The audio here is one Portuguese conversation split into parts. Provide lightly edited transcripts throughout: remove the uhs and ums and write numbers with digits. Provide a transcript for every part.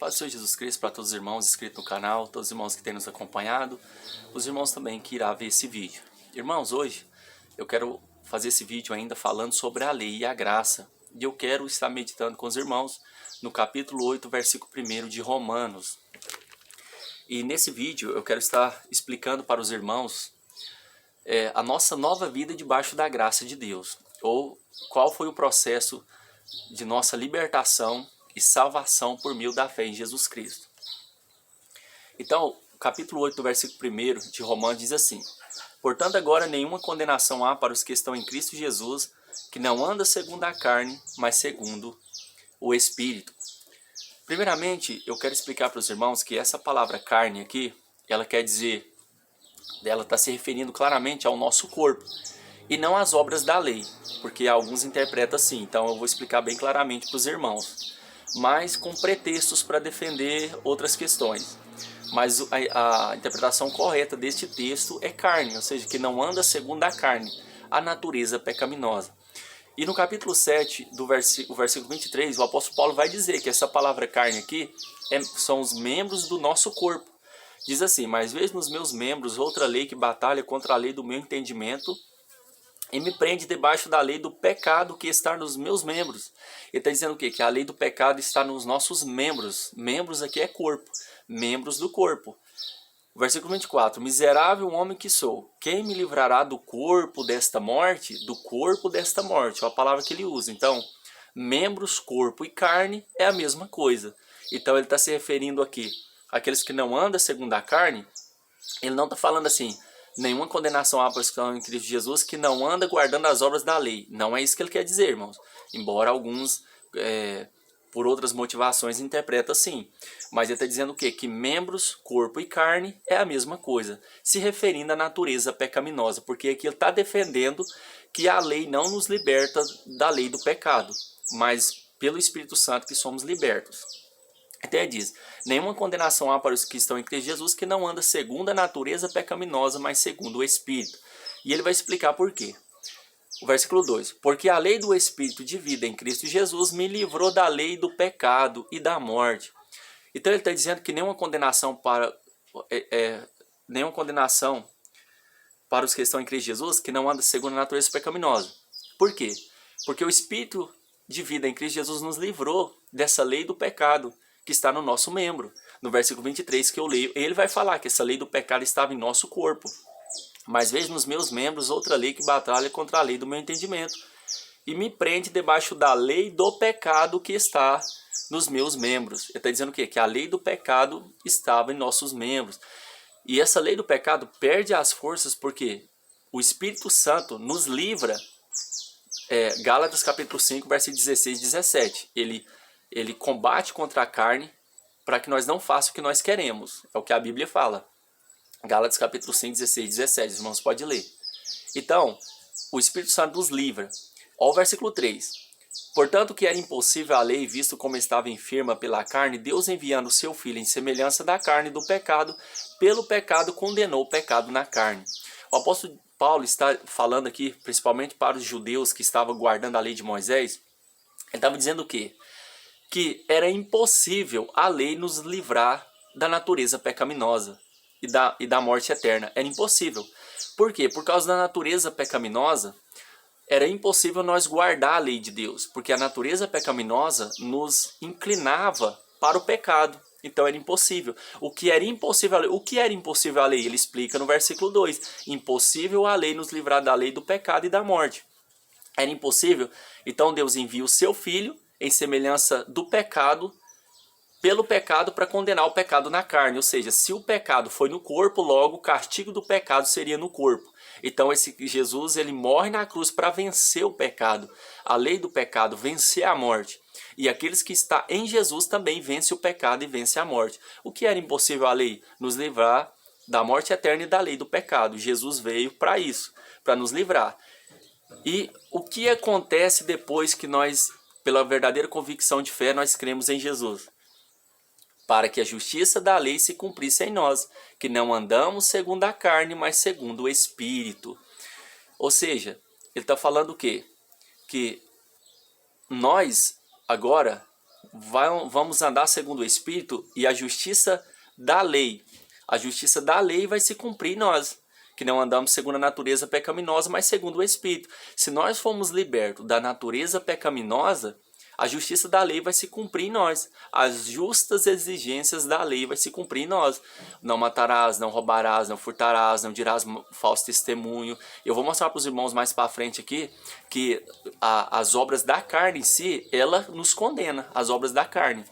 Paz do Senhor Jesus Cristo para todos os irmãos inscritos no canal, todos os irmãos que têm nos acompanhado, os irmãos também que irá ver esse vídeo. Irmãos, hoje eu quero fazer esse vídeo ainda falando sobre a lei e a graça. E eu quero estar meditando com os irmãos no capítulo 8, versículo 1 de Romanos. E nesse vídeo eu quero estar explicando para os irmãos a nossa nova vida debaixo da graça de Deus. Ou qual foi o processo de nossa libertação e salvação por meio da fé em Jesus Cristo. Então, o capítulo 8, do versículo 1 de Romanos diz assim: portanto, agora nenhuma condenação há para os que estão em Cristo Jesus, que não anda segundo a carne, mas segundo o Espírito. Primeiramente, eu quero explicar para os irmãos que essa palavra carne aqui, ela quer dizer, ela está se referindo claramente ao nosso corpo, e não às obras da lei, porque alguns interpretam assim. Então eu vou explicar bem claramente para os irmãos, mas com pretextos para defender outras questões. Mas a interpretação correta deste texto é carne, ou seja, que não anda segundo a carne, a natureza pecaminosa. E no capítulo 7, o versículo 23, o apóstolo Paulo vai dizer que essa palavra carne aqui são os membros do nosso corpo. Diz assim: mas vejo nos meus membros outra lei que batalha contra a lei do meu entendimento e me prende debaixo da lei do pecado que está nos meus membros. Ele está dizendo o quê? Que a lei do pecado está nos nossos membros. Membros aqui é corpo. Membros do corpo. Versículo 24. Miserável homem que sou, quem me livrará do corpo desta morte? Do corpo desta morte, é a palavra que ele usa. Então, membros, corpo e carne é a mesma coisa. Então ele está se referindo aqui àqueles que não andam segundo a carne. Ele não está falando assim: nenhuma condenação há para os que estão em Cristo Jesus, que não anda guardando as obras da lei. Não é isso que ele quer dizer, irmãos. Embora alguns, por outras motivações, interpretam assim. Mas ele está dizendo o quê? Que membros, corpo e carne é a mesma coisa. Se referindo à natureza pecaminosa. Porque aqui ele está defendendo que a lei não nos liberta da lei do pecado, mas pelo Espírito Santo que somos libertos. Então ele diz: nenhuma condenação há para os que estão em Cristo Jesus, que não anda segundo a natureza pecaminosa, mas segundo o Espírito. E ele vai explicar por quê. O versículo 2: porque a lei do Espírito de vida em Cristo Jesus me livrou da lei do pecado e da morte. Então ele está dizendo que nenhuma condenação para os que estão em Cristo Jesus, que não anda segundo a natureza pecaminosa. Por quê? Porque o Espírito de vida em Cristo Jesus nos livrou dessa lei do pecado que está no nosso membro. No versículo 23 que eu leio, ele vai falar que essa lei do pecado estava em nosso corpo. Mas vejo nos meus membros outra lei que batalha contra a lei do meu entendimento e me prende debaixo da lei do pecado que está nos meus membros. Ele está dizendo o quê? Que a lei do pecado estava em nossos membros. E essa lei do pecado perde as forças porque o Espírito Santo nos livra. Gálatas capítulo 5, versículo 16 e 17. Ele combate contra a carne para que nós não façamos o que nós queremos. É o que a Bíblia fala. Gálatas capítulo 5, 16 e 17. Os irmãos podem ler. Então, o Espírito Santo nos livra. Olha o versículo 3. Portanto, que era impossível a lei, visto como estava enferma pela carne, Deus enviando o seu Filho em semelhança da carne do pecado, pelo pecado condenou o pecado na carne. O apóstolo Paulo está falando aqui, principalmente para os judeus que estavam guardando a lei de Moisés. Ele estava dizendo o quê? Que era impossível a lei nos livrar da natureza pecaminosa e da morte eterna. Era impossível. Por quê? Por causa da natureza pecaminosa, era impossível nós guardar a lei de Deus, porque a natureza pecaminosa nos inclinava para o pecado. Então era impossível. O que era impossível a lei? Ele explica no versículo 2. Impossível a lei nos livrar da lei do pecado e da morte. Era impossível. Então Deus envia o seu Filho em semelhança do pecado, pelo pecado, para condenar o pecado na carne. Ou seja, se o pecado foi no corpo, logo o castigo do pecado seria no corpo. Então esse Jesus, ele morre na cruz para vencer o pecado. A lei do pecado, vencer a morte. E aqueles que estão em Jesus também vencem o pecado e vencem a morte. O que era impossível a lei? Nos livrar da morte eterna e da lei do pecado. Jesus veio para isso, para nos livrar. E o que acontece depois que nós, pela verdadeira convicção de fé, nós cremos em Jesus? Para que a justiça da lei se cumprisse em nós, que não andamos segundo a carne, mas segundo o Espírito. Ou seja, ele está falando o quê? Que nós, agora, vamos andar segundo o Espírito e a justiça da lei. A justiça da lei vai se cumprir em nós, que não andamos segundo a natureza pecaminosa, mas segundo o Espírito. Se nós formos libertos da natureza pecaminosa, a justiça da lei vai se cumprir em nós. As justas exigências da lei vai se cumprir em nós. Não matarás, não roubarás, não furtarás, não dirás falso testemunho. Eu vou mostrar para os irmãos mais para frente aqui que as obras da carne em si, ela nos condena, as obras da carne.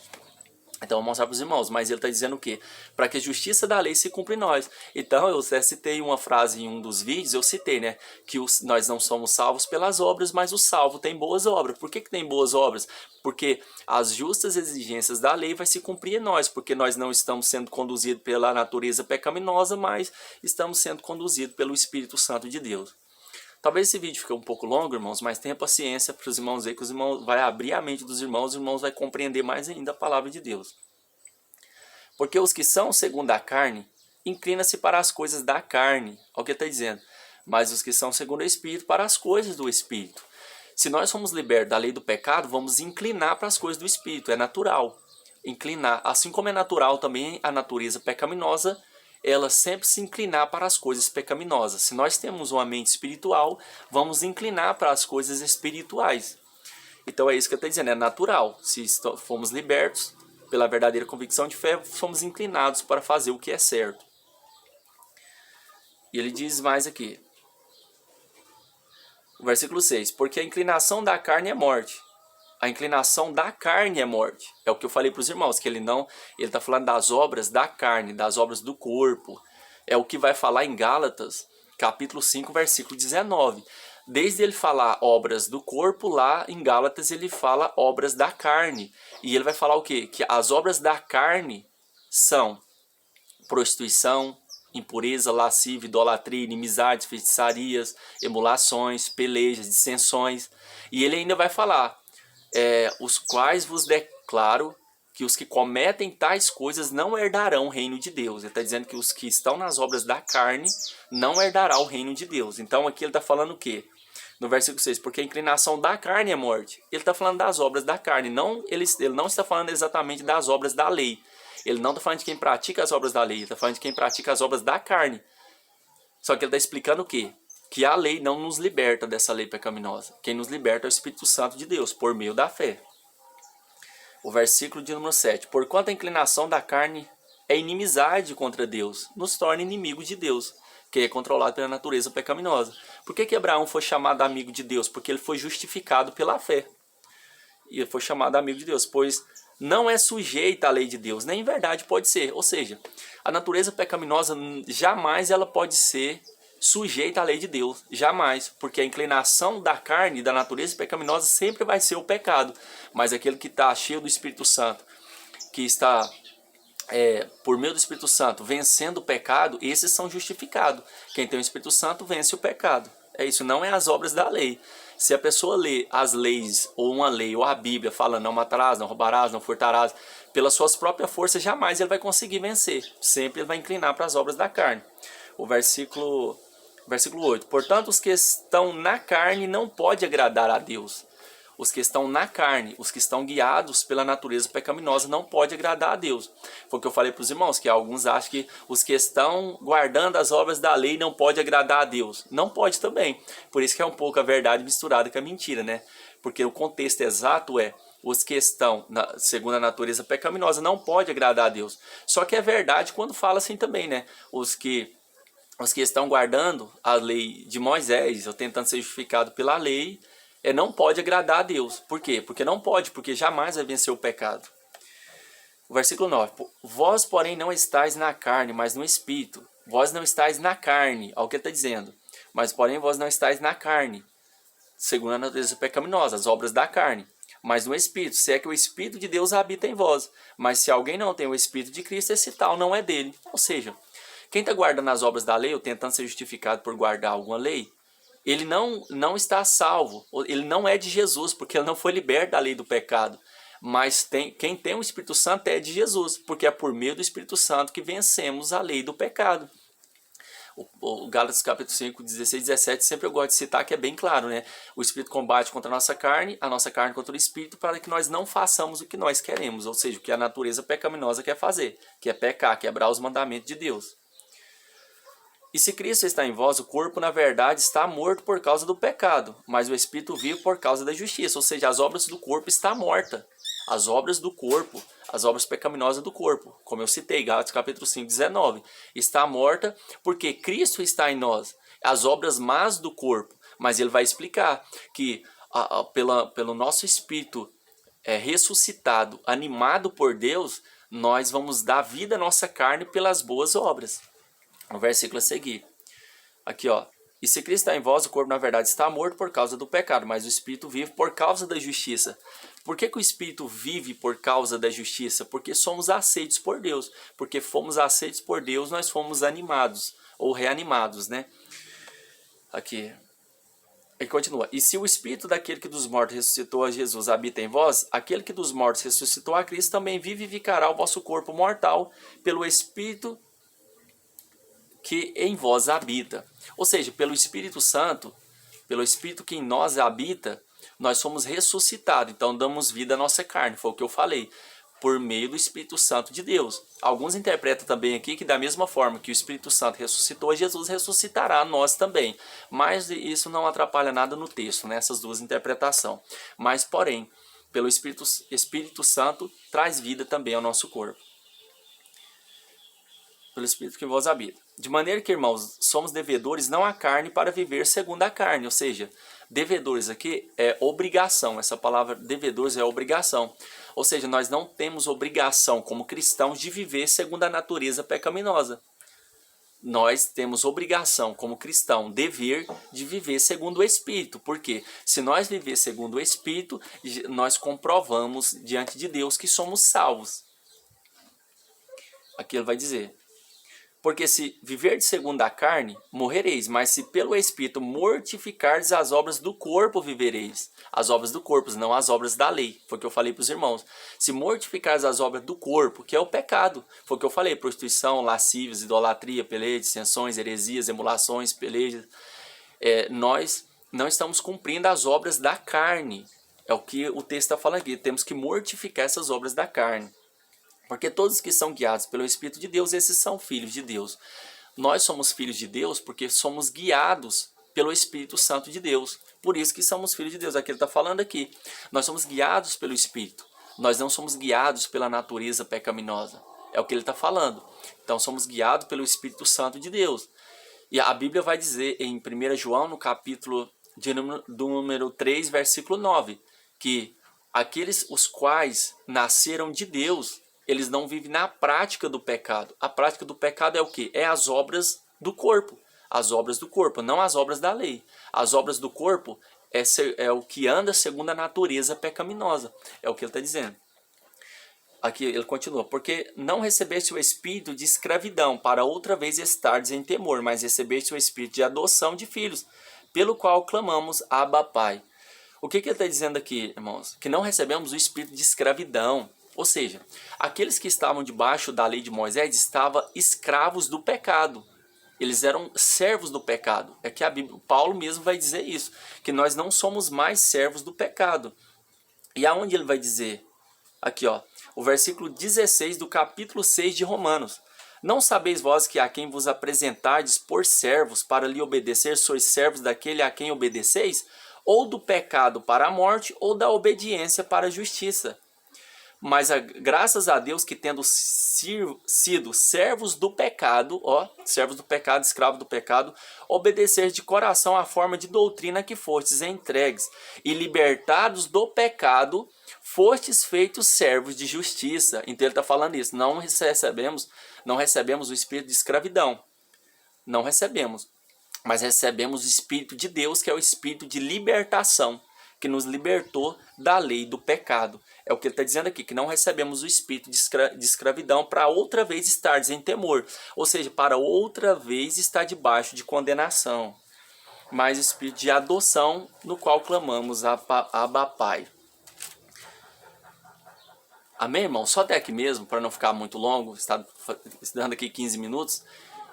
Então, eu vou mostrar para os irmãos, mas ele está dizendo o quê? Para que a justiça da lei se cumpra em nós. Então, eu citei uma frase em um dos vídeos, eu citei, né? Que nós não somos salvos pelas obras, mas o salvo tem boas obras. Por que tem boas obras? Porque as justas exigências da lei vai se cumprir em nós, porque nós não estamos sendo conduzidos pela natureza pecaminosa, mas estamos sendo conduzidos pelo Espírito Santo de Deus. Talvez esse vídeo fique um pouco longo, irmãos, mas tenha paciência para os irmãos ver que os irmãos vai abrir a mente dos irmãos, os irmãos vão compreender mais ainda a palavra de Deus. Porque os que são segundo a carne, inclinam-se para as coisas da carne, olha o que está dizendo. Mas os que são segundo o Espírito, para as coisas do Espírito. Se nós formos libertos da lei do pecado, vamos inclinar para as coisas do Espírito, é natural. Inclinar, assim como é natural também a natureza pecaminosa, ela sempre se inclinar para as coisas pecaminosas. Se nós temos uma mente espiritual, vamos inclinar para as coisas espirituais. Então é isso que eu estou dizendo, é natural. Se formos libertos pela verdadeira convicção de fé, somos inclinados para fazer o que é certo. E ele diz mais aqui, o versículo 6, porque a inclinação da carne é morte. A inclinação da carne é morte. É o que eu falei para os irmãos, que ele está falando das obras da carne, das obras do corpo. É o que vai falar em Gálatas, capítulo 5, versículo 19. Desde ele falar obras do corpo, lá em Gálatas ele fala obras da carne. E ele vai falar o quê? Que as obras da carne são prostituição, impureza, lascívia, idolatria, inimizades, feitiçarias, emulações, pelejas, dissensões. E ele ainda vai falar... os quais vos declaro que os que cometem tais coisas não herdarão o reino de Deus. Ele está dizendo que os que estão nas obras da carne não herdarão o reino de Deus. Então aqui ele está falando o quê? No versículo 6, porque a inclinação da carne é morte. Ele está falando das obras da carne, ele não está falando exatamente das obras da lei. Ele não está falando de quem pratica as obras da lei, ele está falando de quem pratica as obras da carne. Só que ele está explicando o quê? Que a lei não nos liberta dessa lei pecaminosa. Quem nos liberta é o Espírito Santo de Deus, por meio da fé. O versículo de número 7. Porquanto a inclinação da carne é inimizade contra Deus, nos torna inimigo de Deus, que é controlado pela natureza pecaminosa. Por que Abraão foi chamado amigo de Deus? Porque ele foi justificado pela fé. E ele foi chamado amigo de Deus, pois não é sujeita à lei de Deus, nem em verdade pode ser. Ou seja, a natureza pecaminosa jamais ela pode ser sujeita à lei de Deus, jamais, porque a inclinação da carne, da natureza pecaminosa sempre vai ser o pecado, mas aquele que está cheio do Espírito Santo, que está por meio do Espírito Santo vencendo o pecado, esses são justificados. Quem tem o Espírito Santo vence o pecado. É isso, não é as obras da lei. Se a pessoa lê as leis, ou uma lei, ou a Bíblia, falando não matarás, não roubarás, não furtarás, pelas suas próprias forças, jamais ele vai conseguir vencer. Sempre ele vai inclinar para as obras da carne. O versículo 8. Portanto, os que estão na carne não podem agradar a Deus. Os que estão na carne, os que estão guiados pela natureza pecaminosa, não podem agradar a Deus. Foi o que eu falei para os irmãos, que alguns acham que os que estão guardando as obras da lei não podem agradar a Deus. Não pode também. Por isso que é um pouco a verdade misturada com a mentira, né? Porque o contexto exato é, os que estão segundo a natureza pecaminosa não podem agradar a Deus. Só que é verdade quando fala assim também, né? Os que estão guardando a lei de Moisés, ou tentando ser justificado pela lei, não pode agradar a Deus. Por quê? Porque não pode, porque jamais vai vencer o pecado. O versículo 9. Vós, porém, não estáis na carne, mas no Espírito. Vós não estáis na carne, olha o que ele está dizendo. Mas, porém, vós não estáis na carne, segundo a natureza pecaminosa, as obras da carne. Mas no Espírito, se é que o Espírito de Deus habita em vós. Mas se alguém não tem o Espírito de Cristo, esse tal não é dele. Ou seja, quem está guardando as obras da lei, ou tentando ser justificado por guardar alguma lei, ele não está salvo, ele não é de Jesus, porque ele não foi liberto da lei do pecado. Mas quem tem o Espírito Santo é de Jesus, porque é por meio do Espírito Santo que vencemos a lei do pecado. O Gálatas capítulo 5, 16, 17, sempre eu gosto de citar, que é bem claro, né? O Espírito combate contra a nossa carne contra o Espírito, para que nós não façamos o que nós queremos, ou seja, o que a natureza pecaminosa quer fazer, que é pecar, quebrar os mandamentos de Deus. E se Cristo está em vós, o corpo, na verdade, está morto por causa do pecado, mas o Espírito vive por causa da justiça. Ou seja, as obras do corpo estão mortas. As obras do corpo, as obras pecaminosas do corpo. Como eu citei, Gálatas capítulo 5, 19. Está morta porque Cristo está em nós. As obras más do corpo. Mas ele vai explicar que pelo nosso Espírito ressuscitado, animado por Deus, nós vamos dar vida à nossa carne pelas boas obras. No versículo a seguir. Aqui, ó. E se Cristo está em vós, o corpo na verdade está morto por causa do pecado, mas o Espírito vive por causa da justiça. Por que o Espírito vive por causa da justiça? Porque somos aceitos por Deus. Porque fomos aceitos por Deus, nós fomos animados ou reanimados, né? Aqui. Ele continua. E se o Espírito daquele que dos mortos ressuscitou a Jesus habita em vós, aquele que dos mortos ressuscitou a Cristo também vivificará o vosso corpo mortal pelo Espírito que em vós habita. Ou seja, pelo Espírito Santo, pelo Espírito que em nós habita, nós somos ressuscitados. Então damos vida à nossa carne, foi o que eu falei, por meio do Espírito Santo de Deus. Alguns interpretam também aqui que da mesma forma que o Espírito Santo ressuscitou, Jesus ressuscitará a nós também. Mas isso não atrapalha nada no texto, né? Essas duas interpretações. Mas, porém, pelo Espírito Santo, traz vida também ao nosso corpo. Pelo Espírito que em vós habita. De maneira que, irmãos, somos devedores não à carne para viver segundo a carne. Ou seja, devedores aqui é obrigação. Essa palavra devedores é obrigação. Ou seja, nós não temos obrigação como cristãos de viver segundo a natureza pecaminosa. Nós temos obrigação como cristão, dever de viver segundo o Espírito. Porque se nós viver segundo o Espírito, nós comprovamos diante de Deus que somos salvos. Aqui ele vai dizer. Porque se viverdes segundo a carne, morrereis, mas se pelo Espírito mortificardes as obras do corpo, vivereis. As obras do corpo, não as obras da lei. Foi o que eu falei para os irmãos. Se mortificardes as obras do corpo, que é o pecado. Foi o que eu falei, prostituição, lascívios, idolatria, pelejas, dissensões, heresias, emulações, pelejas. Nós não estamos cumprindo as obras da carne. É o que o texto está falando aqui. Temos que mortificar essas obras da carne. Porque todos que são guiados pelo Espírito de Deus, esses são filhos de Deus. Nós somos filhos de Deus porque somos guiados pelo Espírito Santo de Deus. Por isso que somos filhos de Deus. Aqui ele está falando aqui. Nós somos guiados pelo Espírito. Nós não somos guiados pela natureza pecaminosa. É o que ele está falando. Então somos guiados pelo Espírito Santo de Deus. E a Bíblia vai dizer em 1 João, no capítulo do número 3, versículo 9, que aqueles os quais nasceram de Deus, eles não vivem na prática do pecado. A prática do pecado é o quê? É as obras do corpo. As obras do corpo, não as obras da lei. As obras do corpo é o que anda segundo a natureza pecaminosa. É o que ele está dizendo. Aqui ele continua. Porque não recebeste o espírito de escravidão, para outra vez estardes em temor, mas recebeste o espírito de adoção de filhos, pelo qual clamamos, Abba, Pai. O que ele está dizendo aqui, irmãos? Que não recebemos o espírito de escravidão. Ou seja, aqueles que estavam debaixo da lei de Moisés estavam escravos do pecado. Eles eram servos do pecado. É que a Bíblia, Paulo mesmo vai dizer isso, que nós não somos mais servos do pecado. E aonde ele vai dizer? Aqui, ó, o versículo 16 do capítulo 6 de Romanos. Não sabeis vós que a quem vos apresentardes por servos para lhe obedecer, sois servos daquele a quem obedeceis? Ou do pecado para a morte, ou da obediência para a justiça. Mas graças a Deus que tendo sido servos do pecado, servos do pecado, escravos do pecado, obedecer de coração à forma de doutrina que fostes entregues, e libertados do pecado, fostes feitos servos de justiça. Então ele está falando isso, não recebemos o espírito de escravidão, não recebemos, mas recebemos o Espírito de Deus, que é o Espírito de libertação, que nos libertou da lei do pecado. É o que ele está dizendo aqui, que não recebemos o espírito de escravidão para outra vez estar em temor. Ou seja, para outra vez estar debaixo de condenação. Mas o espírito de adoção, no qual clamamos Abba, Pai. Amém, irmão? Só até aqui mesmo, para não ficar muito longo, está dando aqui 15 minutos.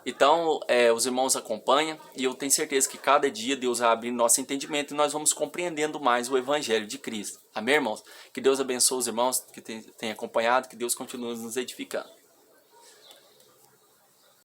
Então, os irmãos acompanham e eu tenho certeza que cada dia Deus vai abrir nosso entendimento e nós vamos compreendendo mais o Evangelho de Cristo. Amém, irmãos? Que Deus abençoe os irmãos que têm acompanhado, que Deus continue nos edificando.